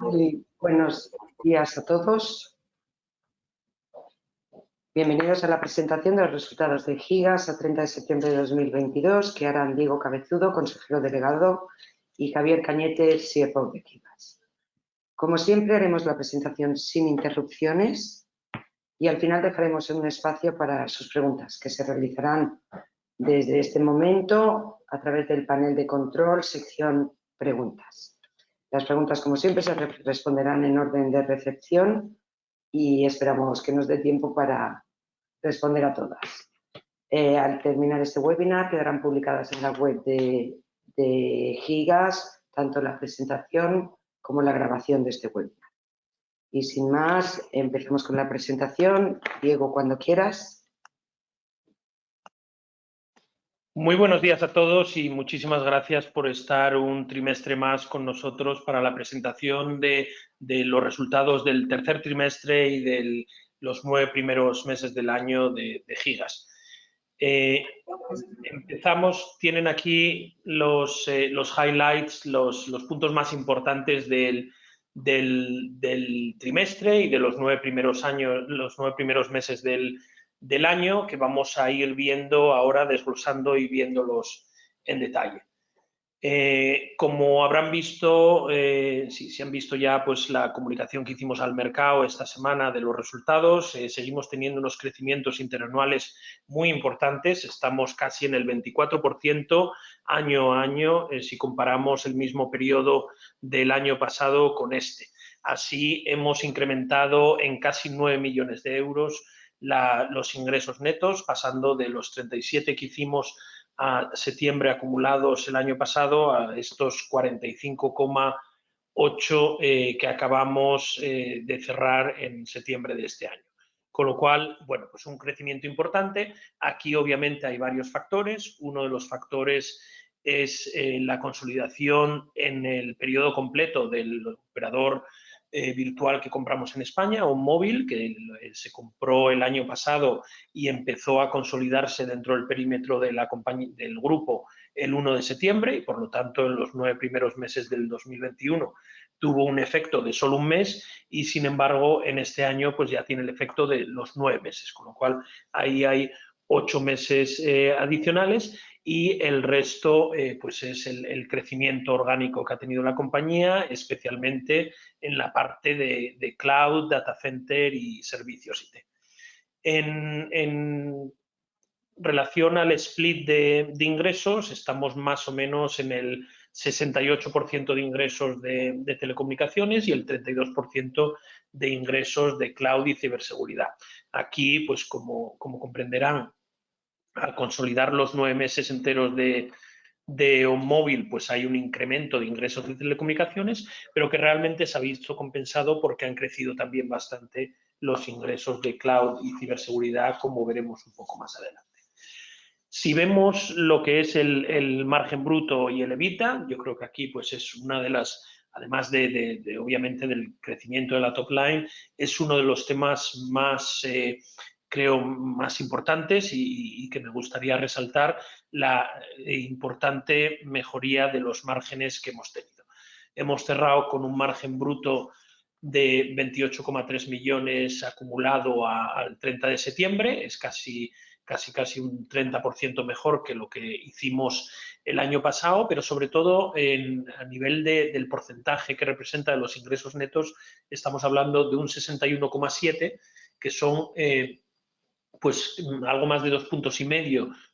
Muy buenos días a todos. Bienvenidos a la presentación de los resultados de Gigas a 30 de septiembre de 2022 que harán Diego Cabezudo, consejero delegado, y Javier Cañete, CFO de Gigas. Como siempre, haremos la presentación sin interrupciones y al final dejaremos un espacio para sus preguntas, que se realizarán desde este momento a través del panel de control, sección preguntas. Las preguntas, como siempre, se responderán en orden de recepción y esperamos que nos dé tiempo para responder a todas. Al terminar este webinar quedarán publicadas en la web de Gigas tanto la presentación como la grabación de este webinar. Y sin más, empezamos con la presentación. Diego, cuando quieras. Muy buenos días a todos y muchísimas gracias por estar un trimestre más con nosotros para la presentación de los resultados del tercer trimestre y de los 9 primeros meses del año de Gigas. Empezamos, tienen aquí los highlights, los puntos más importantes del trimestre y de los 9 primeros meses del año, que vamos a ir viendo ahora, desglosando y viéndolos en detalle. Como habrán visto, si han visto ya pues, la comunicación que hicimos al mercado esta semana de los resultados, seguimos teniendo unos crecimientos interanuales muy importantes, estamos casi en el 24% año a año si comparamos el mismo periodo del año pasado con este. Así hemos incrementado en casi 9 millones de euros los ingresos netos, pasando de los 37 que hicimos a septiembre acumulados el año pasado a estos 45,8 que acabamos de cerrar en septiembre de este año. Con lo cual, bueno, pues un crecimiento importante. Aquí obviamente hay varios factores. Uno de los factores es la consolidación en el periodo completo del operador virtual que compramos en España, OnMóvil, que se compró el año pasado y empezó a consolidarse dentro del perímetro de la compañía, del grupo el 1 de septiembre y por lo tanto en los 9 primeros meses del 2021 tuvo un efecto de solo un mes y sin embargo en este año pues ya tiene el efecto de los 9 meses, con lo cual ahí hay 8 meses adicionales y el resto pues es el crecimiento orgánico que ha tenido la compañía, especialmente en la parte de cloud, data center y servicios IT. En relación al split de ingresos, estamos más o menos en el 68% de ingresos de telecomunicaciones y el 32% de ingresos de cloud y ciberseguridad. Aquí, pues como comprenderán, al consolidar los 9 meses enteros de OnMóvil, pues hay un incremento de ingresos de telecomunicaciones, pero que realmente se ha visto compensado porque han crecido también bastante los ingresos de cloud y ciberseguridad, como veremos un poco más adelante. Si vemos lo que es el margen bruto y el EBITDA, yo creo que aquí pues es una de las, además obviamente del crecimiento de la top line, es uno de los temas más creo más importantes y que me gustaría resaltar la importante mejoría de los márgenes que hemos tenido. Hemos cerrado con un margen bruto de 28,3 millones acumulado al 30 de septiembre, es casi un 30% mejor que lo que hicimos el año pasado, pero sobre todo a nivel del porcentaje que representa de los ingresos netos, estamos hablando de un 61,7, que son pues algo más de 2,5 puntos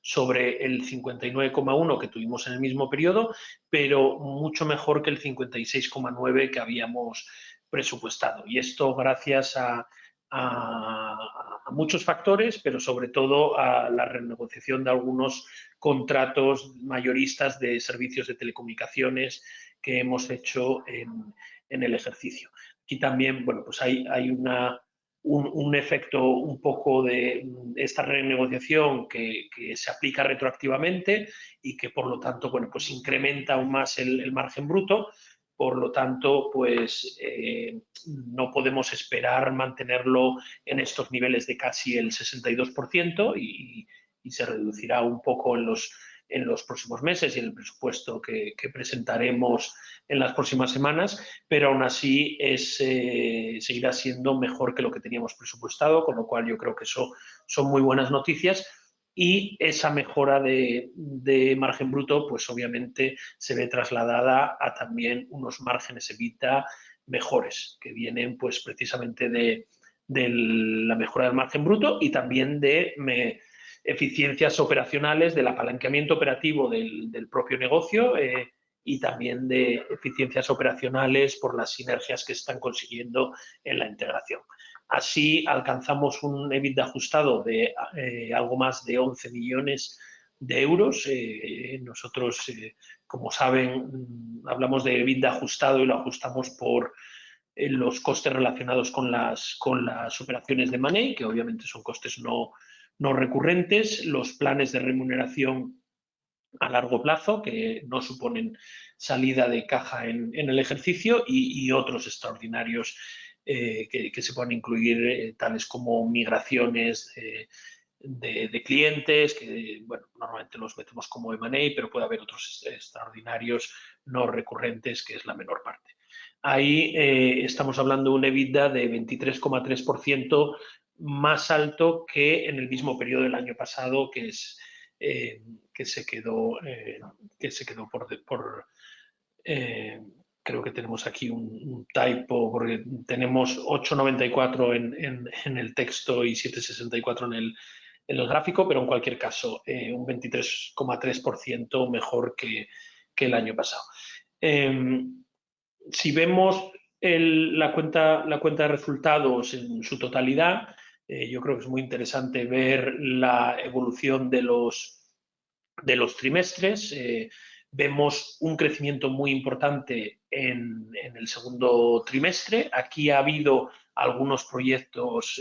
sobre el 59,1 que tuvimos en el mismo periodo, pero mucho mejor que el 56,9 que habíamos presupuestado. Y esto gracias a muchos factores, pero sobre todo a la renegociación de algunos contratos mayoristas de servicios de telecomunicaciones que hemos hecho en el ejercicio. Aquí también, bueno, pues hay un efecto un poco de esta renegociación que se aplica retroactivamente y que por lo tanto, bueno, pues incrementa aún más el margen bruto. Por lo tanto, pues no podemos esperar mantenerlo en estos niveles de casi el 62% y se reducirá un poco en en los próximos meses y en el presupuesto que presentaremos en las próximas semanas, pero aún así seguirá siendo mejor que lo que teníamos presupuestado, con lo cual yo creo que eso son muy buenas noticias. Y esa mejora de margen bruto, pues obviamente se ve trasladada a también unos márgenes EBITDA mejores, que vienen pues precisamente de la mejora del margen bruto y también de eficiencias operacionales, del apalancamiento operativo del propio negocio y también de eficiencias operacionales por las sinergias que están consiguiendo en la integración. Así alcanzamos un EBITDA ajustado de algo más de 11 millones de euros. Nosotros, como saben, hablamos de EBITDA ajustado y lo ajustamos por los costes relacionados con las operaciones de money, que obviamente son costes no recurrentes, los planes de remuneración a largo plazo, que no suponen salida de caja en el ejercicio, y otros extraordinarios que se pueden incluir, tales como migraciones de clientes, que bueno, normalmente los metemos como M&A, pero puede haber otros extraordinarios no recurrentes, que es la menor parte. Ahí estamos hablando de un EBITDA de 23,3%, más alto que en el mismo periodo del año pasado, que se quedó por creo que tenemos aquí un typo, porque tenemos 8,94 en el texto y 7,64 en el gráfico, pero en cualquier caso, un 23,3% mejor que el año pasado. Si vemos la cuenta de resultados en su totalidad, yo creo que es muy interesante ver la evolución de los trimestres. Vemos un crecimiento muy importante en el segundo trimestre. Aquí ha habido algunos proyectos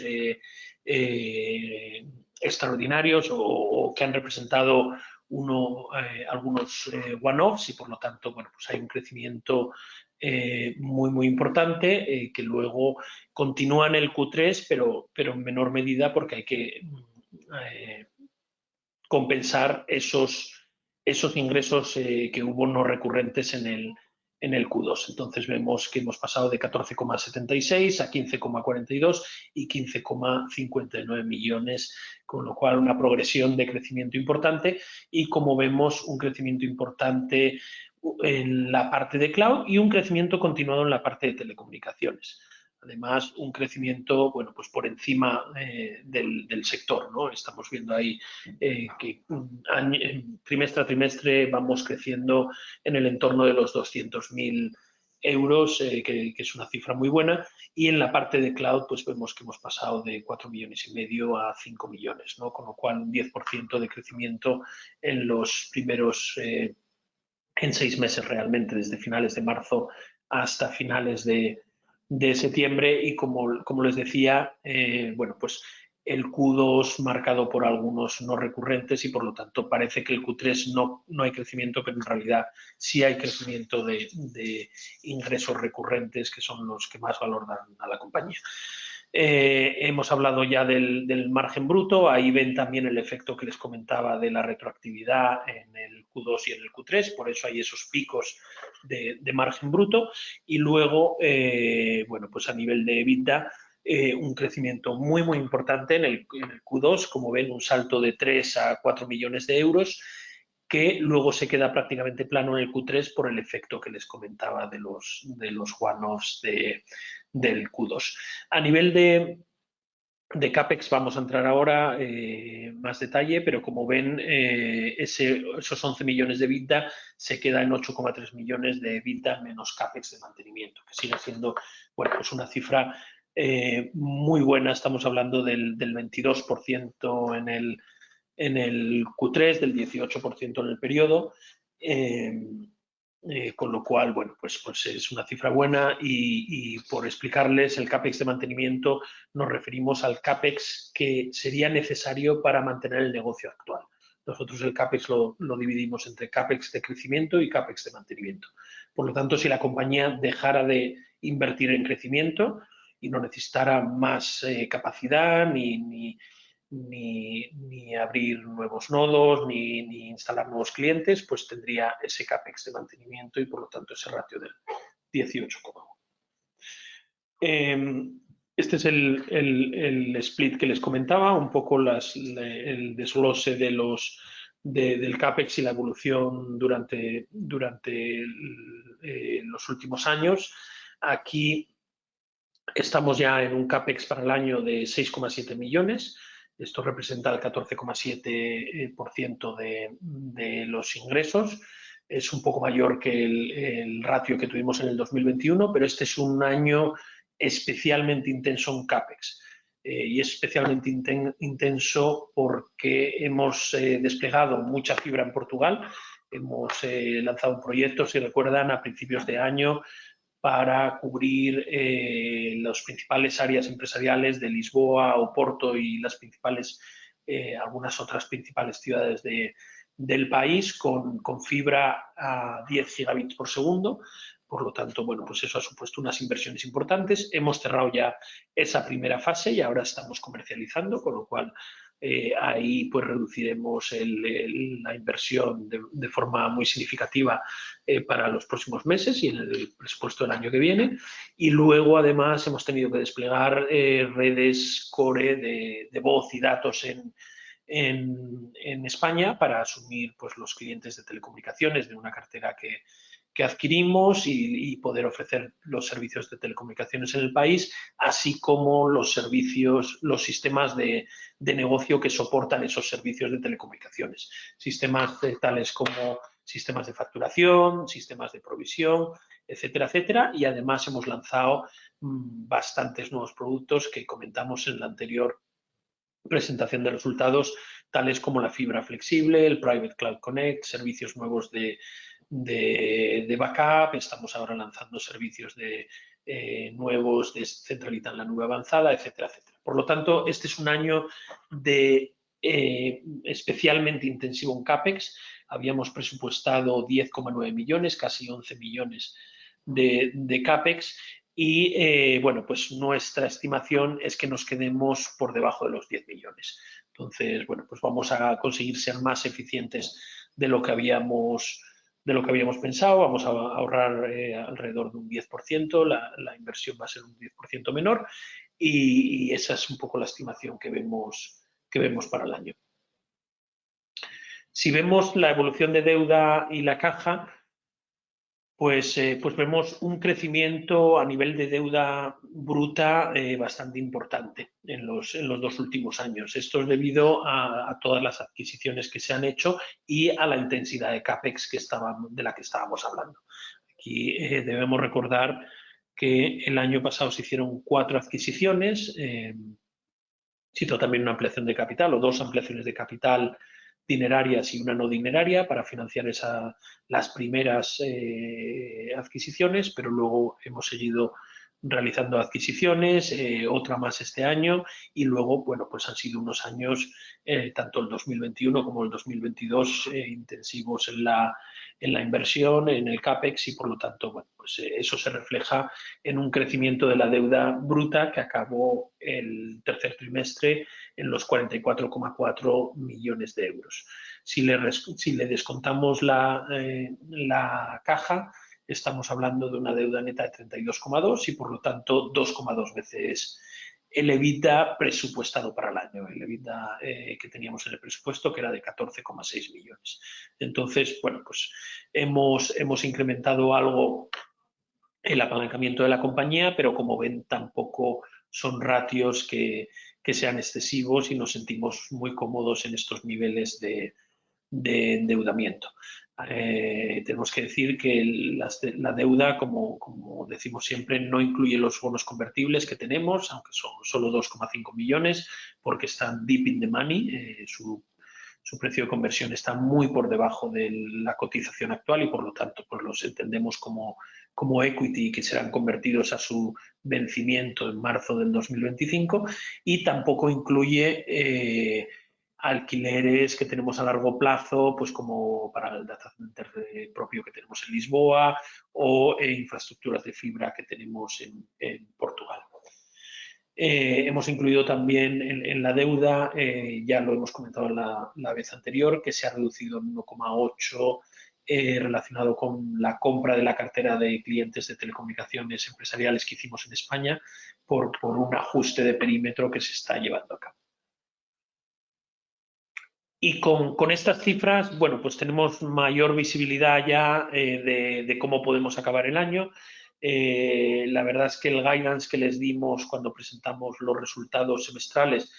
extraordinarios o que han representado algunos one-offs, y por lo tanto, bueno, pues hay un crecimiento muy importante que luego continúa en el Q3, pero en menor medida, porque hay que compensar esos ingresos que hubo no recurrentes en el Q2. Entonces vemos que hemos pasado de 14,76 a 15,42 y 15,59 millones, con lo cual una progresión de crecimiento importante, y como vemos, un crecimiento importante en la parte de cloud y un crecimiento continuado en la parte de telecomunicaciones. Además, un crecimiento, bueno, pues por encima del sector, ¿no? Estamos viendo ahí que trimestre a trimestre vamos creciendo en el entorno de los 200.000 euros, que es una cifra muy buena, y en la parte de cloud pues vemos que hemos pasado de 4,5 millones a 5 millones, ¿no? Con lo cual un 10% de crecimiento en los primeros en 6 meses realmente, desde finales de marzo hasta finales de septiembre, y como les decía, bueno, pues el Q2 marcado por algunos no recurrentes, y por lo tanto parece que el Q3 no hay crecimiento, pero en realidad sí hay crecimiento de ingresos recurrentes, que son los que más valor dan a la compañía. Hemos hablado ya del margen bruto. Ahí ven también el efecto que les comentaba de la retroactividad en el Q2 y en el Q3, por eso hay esos picos de margen bruto. Y luego, bueno, pues a nivel de EBITDA, un crecimiento muy importante en el Q2, como ven, un salto de 3 a 4 millones de euros, que luego se queda prácticamente plano en el Q3 por el efecto que les comentaba de los one-offs del Q2. A nivel de CAPEX vamos a entrar ahora más detalle, pero como ven, esos 11 millones de EBITDA se queda en 8,3 millones de EBITDA menos CAPEX de mantenimiento, que sigue siendo, bueno, pues una cifra muy buena. Estamos hablando del 22% en el Q3, del 18% en el periodo. Con lo cual, bueno, pues es una cifra buena, y por explicarles, el CAPEX de mantenimiento nos referimos al CAPEX que sería necesario para mantener el negocio actual. Nosotros el CAPEX lo dividimos entre CAPEX de crecimiento y CAPEX de mantenimiento. Por lo tanto, si la compañía dejara de invertir en crecimiento y no necesitara más capacidad ni ni abrir nuevos nodos, ni instalar nuevos clientes, pues tendría ese CAPEX de mantenimiento y por lo tanto ese ratio del 18,1. Este es el split que les comentaba, un poco el desglose del CAPEX y la evolución durante los últimos años. Aquí estamos ya en un CAPEX para el año de 6,7 millones. Esto representa el 14,7% de los ingresos. Es un poco mayor que el ratio que tuvimos en el 2021, pero este es un año especialmente intenso en CAPEX. Y es especialmente intenso porque hemos desplegado mucha fibra en Portugal. Hemos lanzado un proyecto, si recuerdan, a principios de año para cubrir las principales áreas empresariales de Lisboa, Oporto y las principales, algunas otras principales ciudades del país con fibra a 10 gigabits por segundo. Por lo tanto, bueno, pues eso ha supuesto unas inversiones importantes. Hemos cerrado ya esa primera fase y ahora estamos comercializando, con lo cual ahí pues reduciremos la inversión de forma muy significativa para los próximos meses y en el presupuesto del año que viene. Y luego, además, hemos tenido que desplegar redes core de voz y datos en España para asumir pues, los clientes de telecomunicaciones de una cartera que adquirimos y poder ofrecer los servicios de telecomunicaciones en el país, así como los servicios, los sistemas de negocio que soportan esos servicios de telecomunicaciones. Sistemas tales como sistemas de facturación, sistemas de provisión, etcétera, etcétera. Y además hemos lanzado bastantes nuevos productos que comentamos en la anterior presentación de resultados, tales como la fibra flexible, el Private Cloud Connect, servicios nuevos de backup. Estamos ahora lanzando servicios nuevos de centralita en la nube avanzada, etcétera, etcétera. Por lo tanto, este es un año especialmente intensivo en CAPEX. Habíamos presupuestado 10,9 millones, casi 11 millones de CAPEX. Y bueno, pues nuestra estimación es que nos quedemos por debajo de los 10 millones. Entonces, bueno, pues vamos a conseguir ser más eficientes de lo que habíamos pensado. Vamos a ahorrar alrededor de un 10%, la inversión va a ser un 10% menor y esa es un poco la estimación que vemos para el año. Si vemos la evolución de deuda y la caja, pues vemos un crecimiento a nivel de deuda bruta bastante importante en los 2 últimos años. Esto es debido a todas las adquisiciones que se han hecho y a la intensidad de CAPEX de la que estábamos hablando. Aquí debemos recordar que el año pasado se hicieron 4 adquisiciones, se hizo también una ampliación de capital o 2 ampliaciones de capital dinerarias y una no dineraria para financiar las primeras adquisiciones, pero luego hemos seguido realizando adquisiciones, otra más este año y luego, bueno, pues han sido unos años, tanto el 2021 como el 2022, intensivos en la inversión, en el CAPEX y por lo tanto, bueno, pues eso se refleja en un crecimiento de la deuda bruta que acabó el tercer trimestre en los 44,4 millones de euros. Si le descontamos la caja, estamos hablando de una deuda neta de 32,2 y por lo tanto 2,2 veces el EBITDA presupuestado para el año, el EBITDA que teníamos en el presupuesto, que era de 14,6 millones. Entonces, bueno, pues hemos incrementado algo el apalancamiento de la compañía, pero como ven, tampoco son ratios que sean excesivos y nos sentimos muy cómodos en estos niveles de endeudamiento. Tenemos que decir que la deuda, como decimos siempre, no incluye los bonos convertibles que tenemos, aunque son solo 2,5 millones, porque están deep in the money. Su precio de conversión está muy por debajo de la cotización actual y por lo tanto pues los entendemos como equity que serán convertidos a su vencimiento en marzo del 2025 y tampoco incluye alquileres que tenemos a largo plazo, pues como para el data center propio que tenemos en Lisboa o infraestructuras de fibra que tenemos en Portugal. Hemos incluido también en la deuda, ya lo hemos comentado la vez anterior, que se ha reducido en 1,8 relacionado con la compra de la cartera de clientes de telecomunicaciones empresariales que hicimos en España por un ajuste de perímetro que se está llevando a cabo. Y con estas cifras, bueno, pues tenemos mayor visibilidad ya de cómo podemos acabar el año. La verdad es que el guidance que les dimos cuando presentamos los resultados semestrales,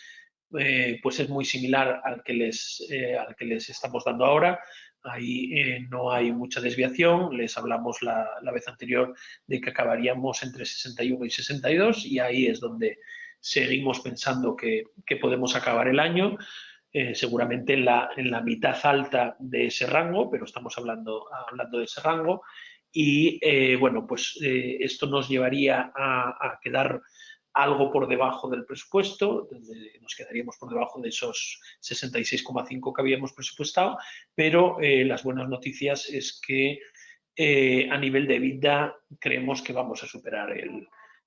pues es muy similar al que les estamos dando ahora. Ahí no hay mucha desviación. Les hablamos la vez anterior de que acabaríamos entre 61 y 62 y ahí es donde seguimos pensando que podemos acabar el año. Seguramente en la mitad alta de ese rango, pero estamos hablando de ese rango. Y bueno, pues esto nos llevaría a quedar algo por debajo del presupuesto, nos quedaríamos por debajo de esos 66,5 que habíamos presupuestado, pero las buenas noticias es que a nivel de EBITDA creemos que vamos a superar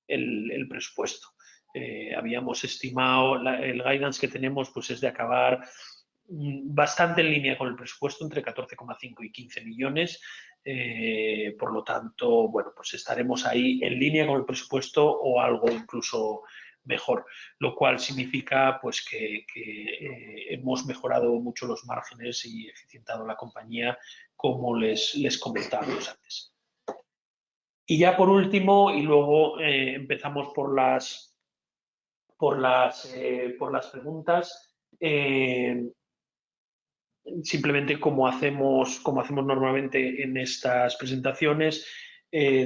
el presupuesto. Habíamos estimado, el guidance que tenemos pues es de acabar bastante en línea con el presupuesto, entre 14,5 y 15 millones. Por lo tanto, bueno, pues estaremos ahí en línea con el presupuesto o algo incluso mejor, lo cual significa pues que hemos mejorado mucho los márgenes y eficientado la compañía, como les comentábamos antes. Y ya por último, y luego empezamos por las preguntas. Simplemente como hacemos normalmente en estas presentaciones,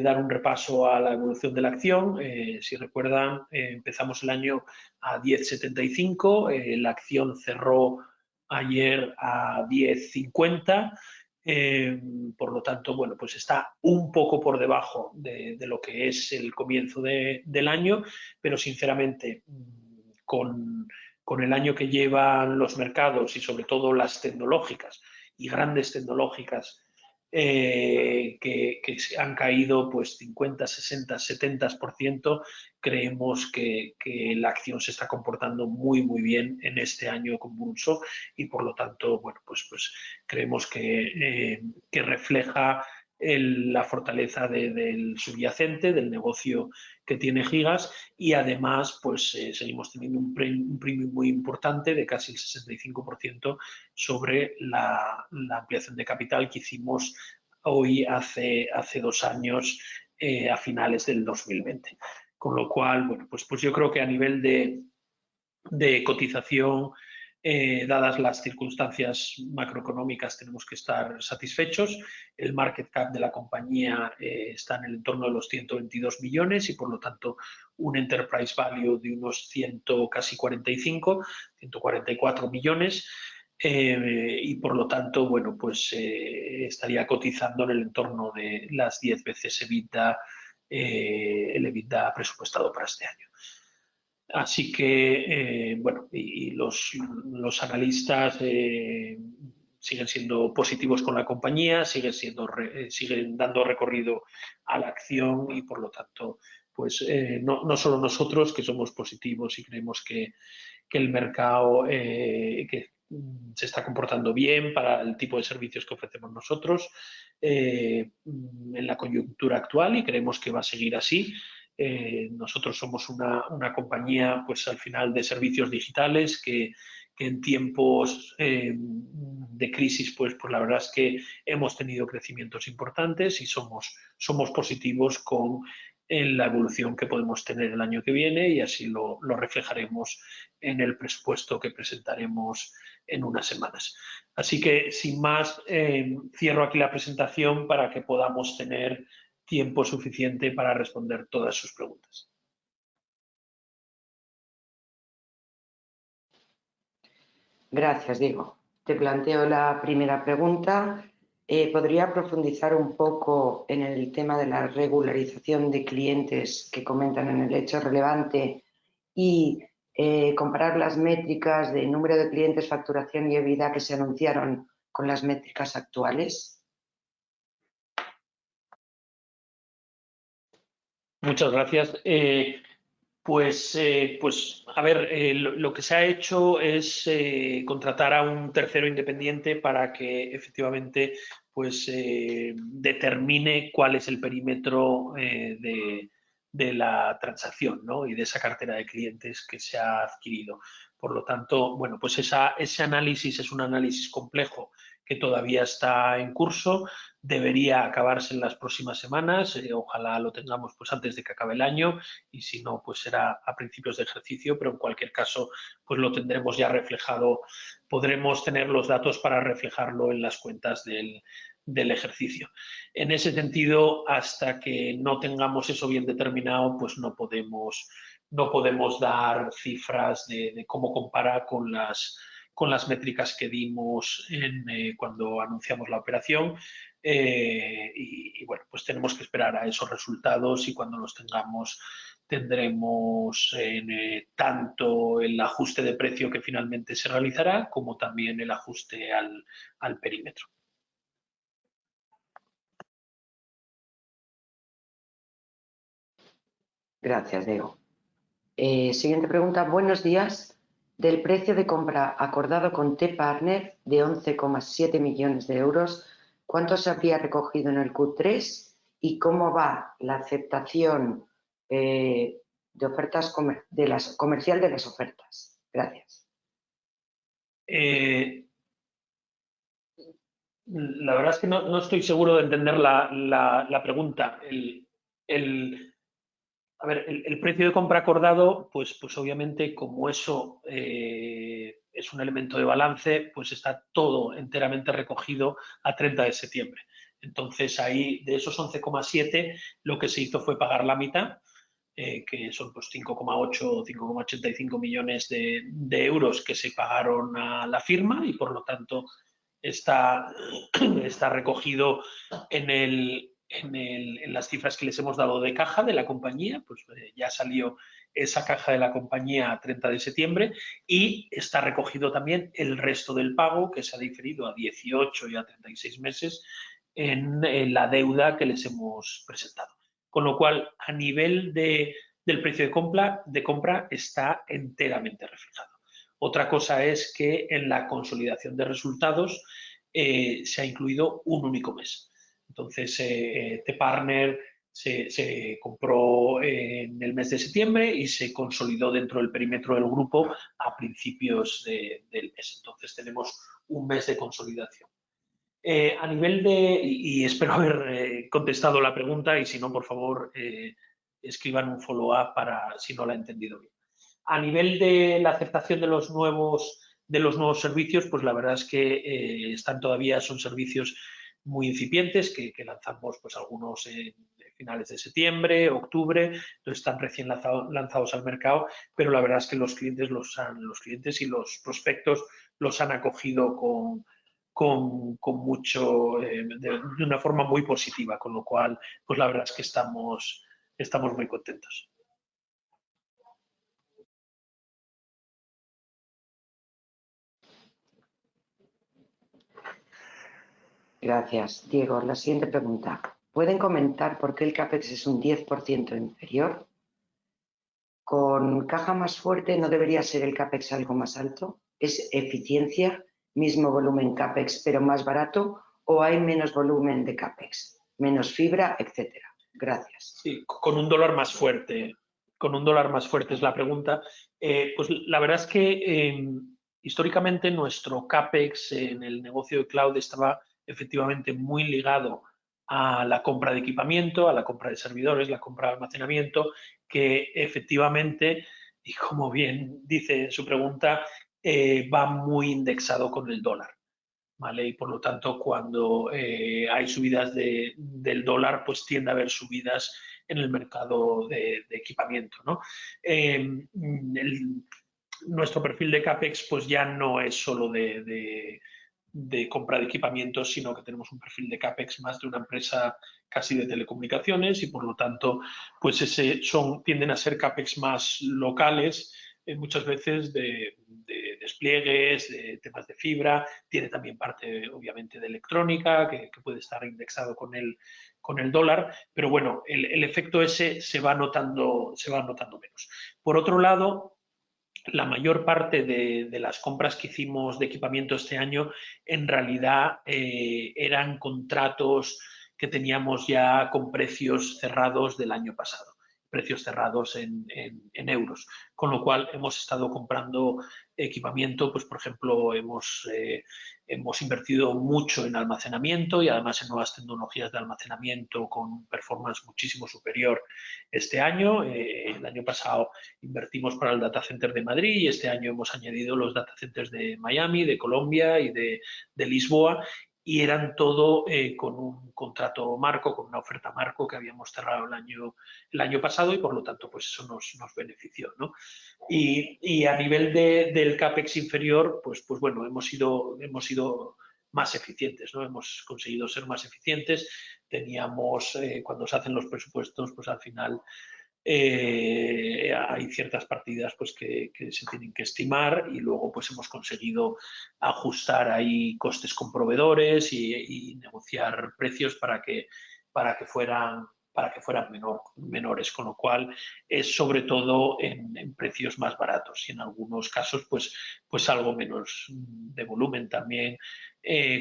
dar un repaso a la evolución de la acción. Si recuerdan, empezamos el año a 10,75, la acción cerró ayer a 10,50. Por lo tanto, bueno, pues está un poco por debajo de lo que es el comienzo del año, pero sinceramente, con el año que llevan los mercados y sobre todo las tecnológicas y grandes tecnológicas que han caído pues 50, 60, 70%, creemos que la acción se está comportando muy, muy bien en este año convulso y por lo tanto, bueno, pues creemos que refleja la fortaleza del subyacente, del negocio que tiene Gigas y además pues seguimos teniendo un premium muy importante de casi el 65% sobre la ampliación de capital que hicimos hoy hace 2 años a finales del 2020. Con lo cual, bueno, pues yo creo que a nivel de cotización, dadas las circunstancias macroeconómicas, tenemos que estar satisfechos. El market cap de la compañía está en el entorno de los 122 millones y, por lo tanto, un enterprise value de unos casi 144 millones. Y por lo tanto, bueno, pues estaría cotizando en el entorno de las 10 veces EBITDA, el EBITDA presupuestado para este año. Así que, bueno, y los analistas siguen siendo positivos con la compañía, siguen dando recorrido a la acción y, por lo tanto, pues no solo nosotros que somos positivos y creemos que el mercado que se está comportando bien para el tipo de servicios que ofrecemos nosotros en la coyuntura actual y creemos que va a seguir así. Nosotros somos una compañía, pues al final, de servicios digitales que en tiempos de crisis, pues la verdad es que hemos tenido crecimientos importantes y somos positivos con la evolución que podemos tener el año que viene y así lo reflejaremos en el presupuesto que presentaremos en unas semanas. Así que, sin más, cierro aquí la presentación para que podamos tener tiempo suficiente para responder todas sus preguntas. Gracias, Diego. Te planteo la primera pregunta. ¿Podría profundizar un poco en el tema de la regularización de clientes que comentan en el hecho relevante y comparar las métricas de número de clientes, facturación y EBITDA que se anunciaron con las métricas actuales? Muchas gracias. Pues a ver, lo que se ha hecho es contratar a un tercero independiente para que efectivamente pues determine cuál es el perímetro de la transacción, ¿no? Y de esa cartera de clientes que se ha adquirido. Por lo tanto, bueno, pues ese análisis es un análisis complejo que todavía está en curso, debería acabarse en las próximas semanas, ojalá lo tengamos pues antes de que acabe el año y si no, pues será a principios de ejercicio, pero en cualquier caso, pues lo tendremos ya reflejado, podremos tener los datos para reflejarlo en las cuentas del ejercicio. En ese sentido, hasta que no tengamos eso bien determinado, pues no podemos dar cifras de cómo compara con las métricas que dimos cuando anunciamos la operación. Y bueno, pues tenemos que esperar a esos resultados y cuando los tengamos tendremos tanto el ajuste de precio que finalmente se realizará como también el ajuste al perímetro. Gracias, Diego. Siguiente pregunta. Buenos días. Del precio de compra acordado con T-Partner de 11,7 millones de euros, ¿cuánto se habría recogido en el Q3 y cómo va la aceptación de ofertas comercial de las ofertas? Gracias. La verdad es que no estoy seguro de entender la pregunta. A ver, el precio de compra acordado, pues obviamente como eso es un elemento de balance, pues está todo enteramente recogido a 30 de septiembre. Entonces ahí de esos 11,7 lo que se hizo fue pagar la mitad, que son pues 5,8 o 5,85 millones de euros que se pagaron a la firma y por lo tanto está recogido en las cifras que les hemos dado de caja de la compañía, pues ya salió esa caja de la compañía a 30 de septiembre y está recogido también el resto del pago que se ha diferido a 18 y a 36 meses en la deuda que les hemos presentado. Con lo cual, a nivel del precio de compra está enteramente reflejado. Otra cosa es que en la consolidación de resultados se ha incluido un único mes. Entonces, T-Partner se compró en el mes de septiembre y se consolidó dentro del perímetro del grupo a principios del mes. Entonces, tenemos un mes de consolidación. A nivel y espero haber contestado la pregunta y si no, por favor, escriban un follow-up para si no la he entendido bien. A nivel de la aceptación de los nuevos servicios, pues la verdad es que son servicios muy incipientes que lanzamos pues algunos en finales de septiembre, octubre, entonces están recién lanzados al mercado, pero la verdad es que los clientes y los prospectos los han acogido con mucho, de una forma muy positiva, con lo cual, pues la verdad es que estamos muy contentos. Gracias, Diego. La siguiente pregunta. ¿Pueden comentar por qué el CAPEX es un 10% inferior? ¿Con caja más fuerte no debería ser el CAPEX algo más alto? ¿Es eficiencia, mismo volumen CAPEX pero más barato o hay menos volumen de CAPEX, menos fibra, etcétera? Gracias. Sí, con un dólar más fuerte. Con un dólar más fuerte es la pregunta. Pues la verdad es que históricamente nuestro CAPEX en el negocio de cloud estaba efectivamente muy ligado a la compra de equipamiento, a la compra de servidores, la compra de almacenamiento, que efectivamente, y como bien dice en su pregunta, va muy indexado con el dólar. ¿Vale? Y por lo tanto, cuando hay subidas del dólar, pues tiende a haber subidas en el mercado de equipamiento, ¿no? Nuestro perfil de CAPEX pues ya no es solo de compra de equipamientos, sino que tenemos un perfil de CAPEX más de una empresa casi de telecomunicaciones y por lo tanto pues tienden a ser CAPEX más locales, muchas veces de despliegues, de temas de fibra, tiene también parte obviamente de electrónica que puede estar indexado con el dólar, pero bueno, el efecto ese se va notando menos. Por otro lado, la mayor parte de las compras que hicimos de equipamiento este año en realidad eran contratos que teníamos ya con precios cerrados del año pasado, precios cerrados en euros, con lo cual hemos estado comprando equipamiento, pues por ejemplo hemos invertido mucho en almacenamiento y además en nuevas tecnologías de almacenamiento con performance muchísimo superior este año. El año pasado invertimos para el data center de Madrid y este año hemos añadido los data centers de Miami, de Colombia y de Lisboa, y eran todo con un contrato marco, con una oferta marco que habíamos cerrado el año pasado y por lo tanto pues eso nos benefició, ¿no? Y a nivel del CAPEX inferior, pues bueno, hemos sido más eficientes, ¿no? Hemos conseguido ser más eficientes. Teníamos, cuando se hacen los presupuestos, pues al final hay ciertas partidas pues que se tienen que estimar y luego pues hemos conseguido ajustar ahí costes con proveedores y negociar precios para que fueran menores, con lo cual es sobre todo en precios más baratos y en algunos casos pues algo menos de volumen también,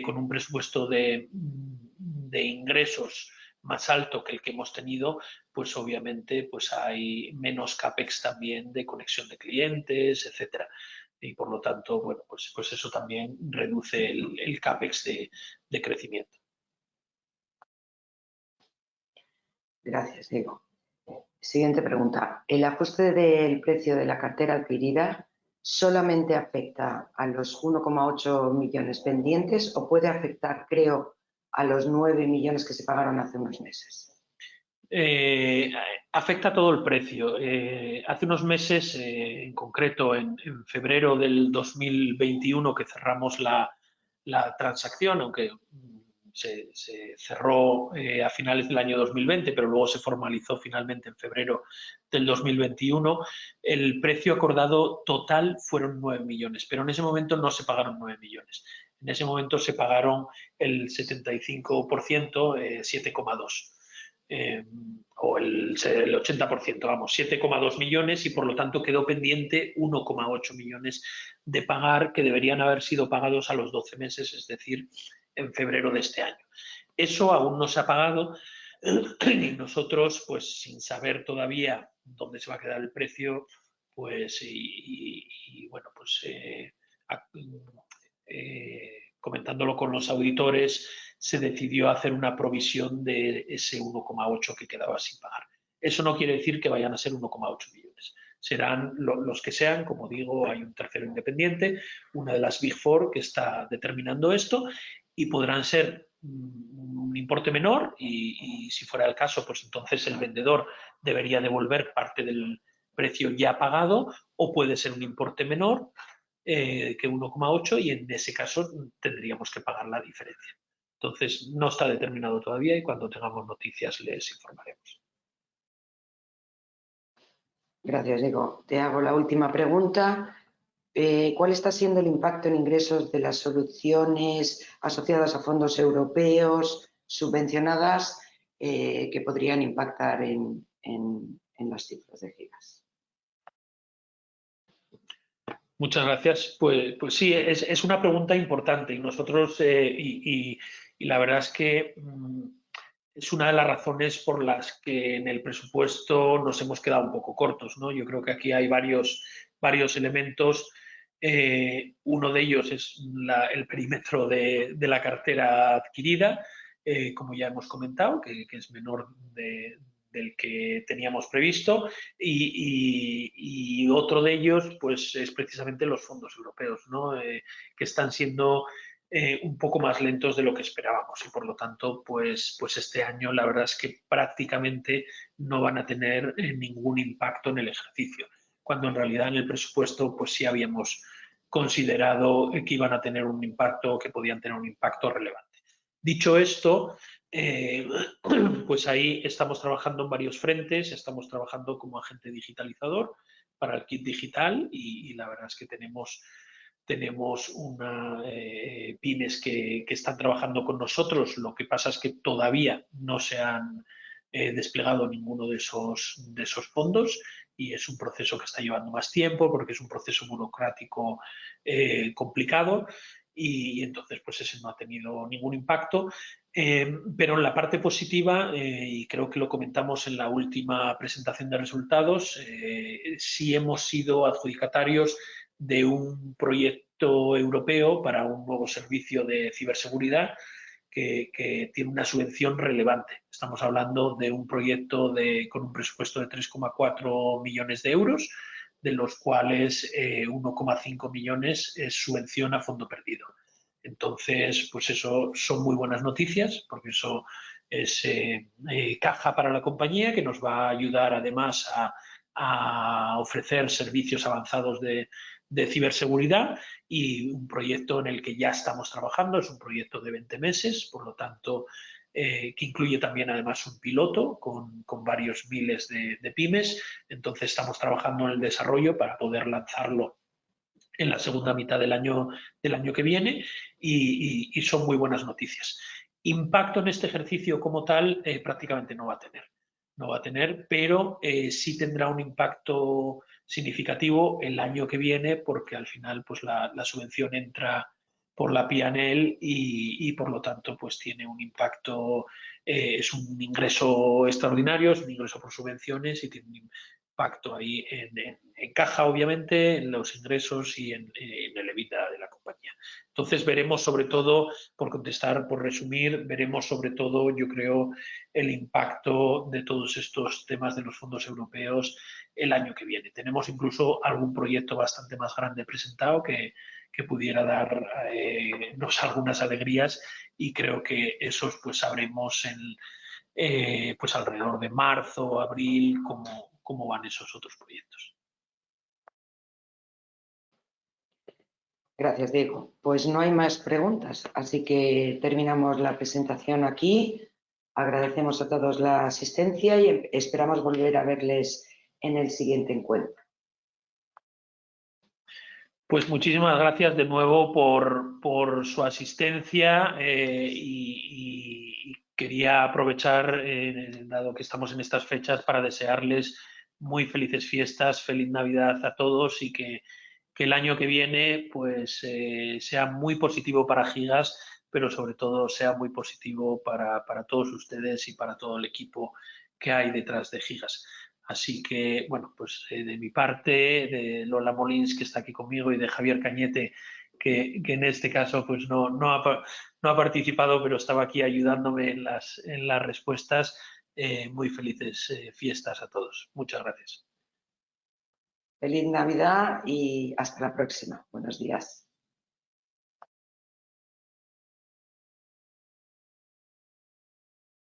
con un presupuesto de ingresos más alto que el que hemos tenido, pues obviamente pues hay menos CAPEX también de conexión de clientes, etcétera. Y por lo tanto, bueno, pues eso también reduce el CAPEX de crecimiento. Gracias, Diego. Siguiente pregunta. ¿El ajuste del precio de la cartera adquirida solamente afecta a los 1,8 millones pendientes o puede afectar, creo, a los 9 millones que se pagaron hace unos meses? Afecta todo el precio. Hace unos meses, en concreto en febrero del 2021, que cerramos la transacción, aunque se cerró a finales del año 2020, pero luego se formalizó finalmente en febrero del 2021, el precio acordado total fueron 9 millones, pero en ese momento no se pagaron 9 millones. En ese momento se pagaron el 75%, 7,2. O el 80%, vamos, 7,2 millones y por lo tanto quedó pendiente 1,8 millones de pagar que deberían haber sido pagados a los 12 meses, es decir, en febrero de este año. Eso aún no se ha pagado y nosotros, pues sin saber todavía dónde se va a quedar el precio, pues y bueno, pues comentándolo con los auditores, se decidió hacer una provisión de ese 1,8 que quedaba sin pagar. Eso no quiere decir que vayan a ser 1,8 millones. Serán los que sean, como digo, hay un tercero independiente, una de las Big Four que está determinando esto y podrán ser un importe menor y si fuera el caso, pues entonces el vendedor debería devolver parte del precio ya pagado o puede ser un importe menor que 1,8 y en ese caso tendríamos que pagar la diferencia. Entonces, no está determinado todavía y cuando tengamos noticias les informaremos. Gracias, Diego. Te hago la última pregunta. ¿Cuál está siendo el impacto en ingresos de las soluciones asociadas a fondos europeos subvencionadas que podrían impactar en las cifras de gigas? Muchas gracias. Pues sí, es una pregunta importante y nosotros, y la verdad es que es una de las razones por las que en el presupuesto nos hemos quedado un poco cortos, ¿no? Yo creo que aquí hay varios elementos. Uno de ellos es el perímetro de la cartera adquirida, como ya hemos comentado, que es menor del que teníamos previsto y otro de ellos pues es precisamente los fondos europeos, ¿no? Que están siendo un poco más lentos de lo que esperábamos y por lo tanto pues este año la verdad es que prácticamente no van a tener ningún impacto en el ejercicio, cuando en realidad en el presupuesto pues sí habíamos considerado que iban a tener un impacto, que podían tener un impacto relevante. Dicho esto, pues ahí estamos trabajando en varios frentes, estamos trabajando como agente digitalizador para el kit digital y la verdad es que tenemos tenemos pymes que están trabajando con nosotros. Lo que pasa es que todavía no se han desplegado ninguno de esos fondos y es un proceso que está llevando más tiempo porque es un proceso burocrático complicado y entonces pues ese no ha tenido ningún impacto. Pero en la parte positiva, y creo que lo comentamos en la última presentación de resultados, sí hemos sido adjudicatarios de un proyecto europeo para un nuevo servicio de ciberseguridad que tiene una subvención relevante. Estamos hablando de un proyecto con un presupuesto de 3,4 millones de euros, de los cuales 1,5 millones es subvención a fondo perdido. Entonces, pues eso son muy buenas noticias, porque eso es caja para la compañía que nos va a ayudar además a ofrecer servicios avanzados de ciberseguridad y un proyecto en el que ya estamos trabajando, es un proyecto de 20 meses, por lo tanto, que incluye también además un piloto con varios miles de pymes, entonces estamos trabajando en el desarrollo para poder lanzarlo en la segunda mitad del año que viene y son muy buenas noticias. Impacto en este ejercicio como tal prácticamente no va a tener. No va a tener, pero sí tendrá un impacto significativo el año que viene porque al final pues la subvención entra por la P&L y por lo tanto pues tiene un impacto, es un ingreso extraordinario, es un ingreso por subvenciones y tiene un impacto ahí en caja, obviamente, en los ingresos y en el EBITDA de la compañía. Entonces veremos sobre todo, por contestar, por resumir, veremos sobre todo, yo creo, el impacto de todos estos temas de los fondos europeos el año que viene. Tenemos incluso algún proyecto bastante más grande presentado que pudiera darnos algunas alegrías y creo que esos pues sabremos pues alrededor de marzo, abril, cómo van esos otros proyectos. Gracias, Diego. Pues no hay más preguntas, así que terminamos la presentación aquí. Agradecemos a todos la asistencia y esperamos volver a verles en el siguiente encuentro. Pues muchísimas gracias de nuevo por su asistencia y quería aprovechar, dado que estamos en estas fechas, para desearles muy felices fiestas, feliz Navidad a todos y que el año que viene pues sea muy positivo para Gigas, pero sobre todo sea muy positivo para todos ustedes y para todo el equipo que hay detrás de Gigas. Así que, bueno, pues de mi parte, de Lola Molins, que está aquí conmigo, y de Javier Cañete, que en este caso pues no ha participado, pero estaba aquí ayudándome en las respuestas. Muy felices fiestas a todos. Muchas gracias. Feliz Navidad y hasta la próxima. Buenos días.